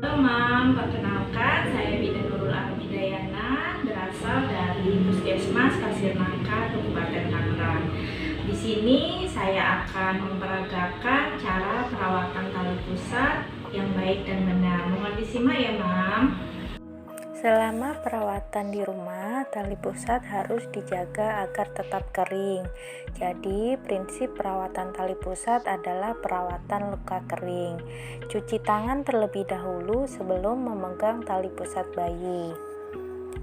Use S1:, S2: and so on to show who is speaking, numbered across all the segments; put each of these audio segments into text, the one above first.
S1: Halo Mam, perkenalkan saya Bidan Nurul Armidayana, berasal dari Puskesmas Kasir Nangka, Kabupaten Tangerang. Di sini saya akan memperagakan cara perawatan tali pusat yang baik dan benar. Mohon disimak ya Mam.
S2: Selama perawatan di rumah, tali pusat harus dijaga agar tetap kering. Jadi, prinsip perawatan tali pusat adalah perawatan luka kering. Cuci tangan terlebih dahulu sebelum memegang tali pusat bayi.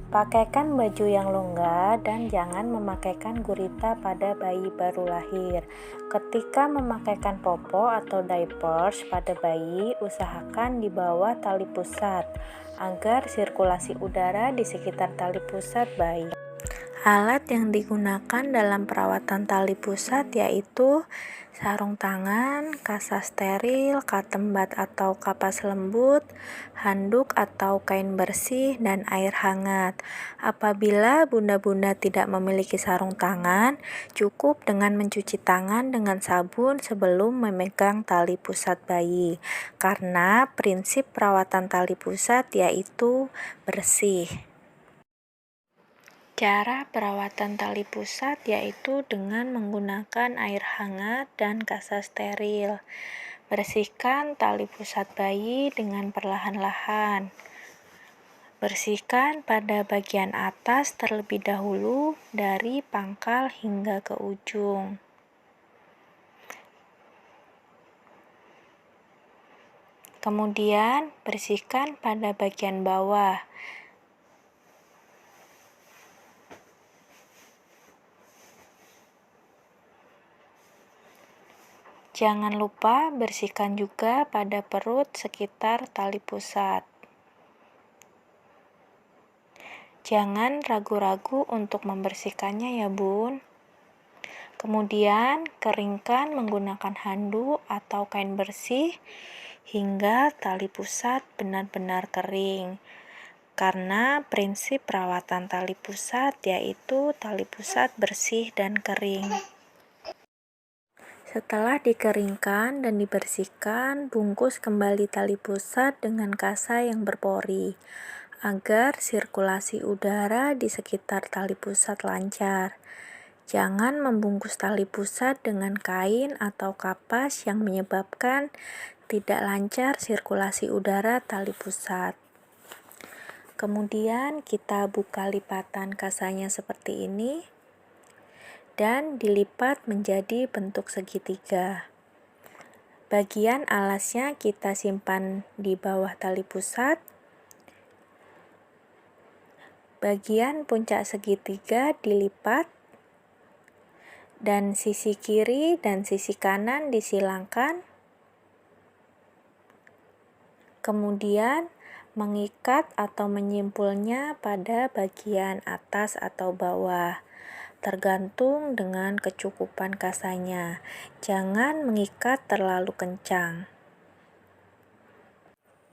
S2: Pakaikan baju yang longgar dan jangan memakaikan gurita pada bayi baru lahir. Ketika memakaikan popo atau diapers pada bayi, usahakan di bawah tali pusat agar sirkulasi udara di sekitar tali pusat baik. Alat yang digunakan dalam perawatan tali pusat yaitu sarung tangan, kasa steril, katembat atau kapas lembut, handuk atau kain bersih, dan air hangat. Apabila bunda-bunda tidak memiliki sarung tangan, cukup dengan mencuci tangan dengan sabun sebelum memegang tali pusat bayi, karena prinsip perawatan tali pusat yaitu bersih. Cara perawatan tali pusat yaitu dengan menggunakan air hangat dan kasa steril. Bersihkan tali pusat bayi dengan perlahan-lahan. Bersihkan pada bagian atas terlebih dahulu dari pangkal hingga ke ujung. Kemudian bersihkan pada bagian bawah. Jangan lupa bersihkan juga pada perut sekitar tali pusat. Jangan ragu-ragu untuk membersihkannya ya bun. Kemudian keringkan menggunakan handuk atau kain bersih hingga tali pusat benar-benar kering. Karena prinsip perawatan tali pusat yaitu tali pusat bersih dan kering. Setelah dikeringkan dan dibersihkan, bungkus kembali tali pusat dengan kasa yang berpori, agar sirkulasi udara di sekitar tali pusat lancar. Jangan membungkus tali pusat dengan kain atau kapas yang menyebabkan tidak lancar sirkulasi udara tali pusat. Kemudian kita buka lipatan kasanya seperti ini dan dilipat menjadi bentuk segitiga. Bagian alasnya kita simpan di bawah tali pusat. Bagian puncak segitiga dilipat dan sisi kiri dan sisi kanan disilangkan. Kemudian mengikat atau menyimpulnya pada bagian atas atau bawah, tergantung dengan kecukupan kasanya. Jangan mengikat terlalu kencang.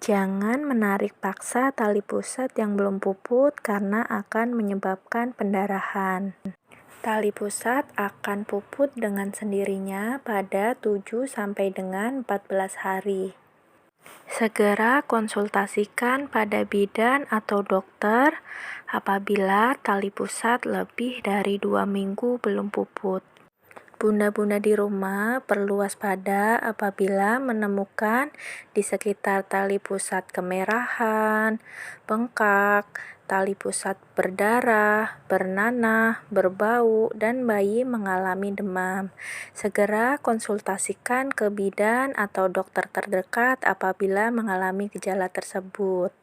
S2: Jangan menarik paksa tali pusat yang belum puput karena akan menyebabkan pendarahan. Tali pusat akan puput dengan sendirinya pada 7 sampai dengan 14 hari. Segera konsultasikan pada bidan atau dokter apabila tali pusat lebih dari 2 minggu belum puput. Bunda-bunda di rumah perlu waspada apabila menemukan di sekitar tali pusat kemerahan, bengkak, tali pusat berdarah, bernanah, berbau, dan bayi mengalami demam. Segera konsultasikan ke bidan atau dokter terdekat apabila mengalami gejala tersebut.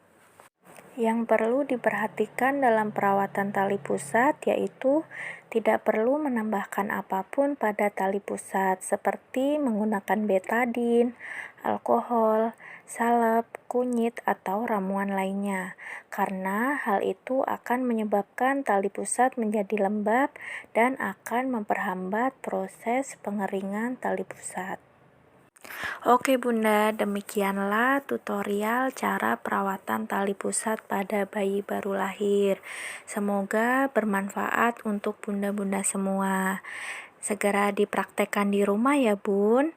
S2: Yang perlu diperhatikan dalam perawatan tali pusat yaitu tidak perlu menambahkan apapun pada tali pusat seperti menggunakan betadin, alkohol, salep, kunyit, atau ramuan lainnya, karena hal itu akan menyebabkan tali pusat menjadi lembab dan akan memperhambat proses pengeringan tali pusat. Oke bunda, demikianlah tutorial cara perawatan tali pusat pada bayi baru lahir. Semoga bermanfaat untuk bunda-bunda semua. Segera dipraktekkan di rumah ya bun.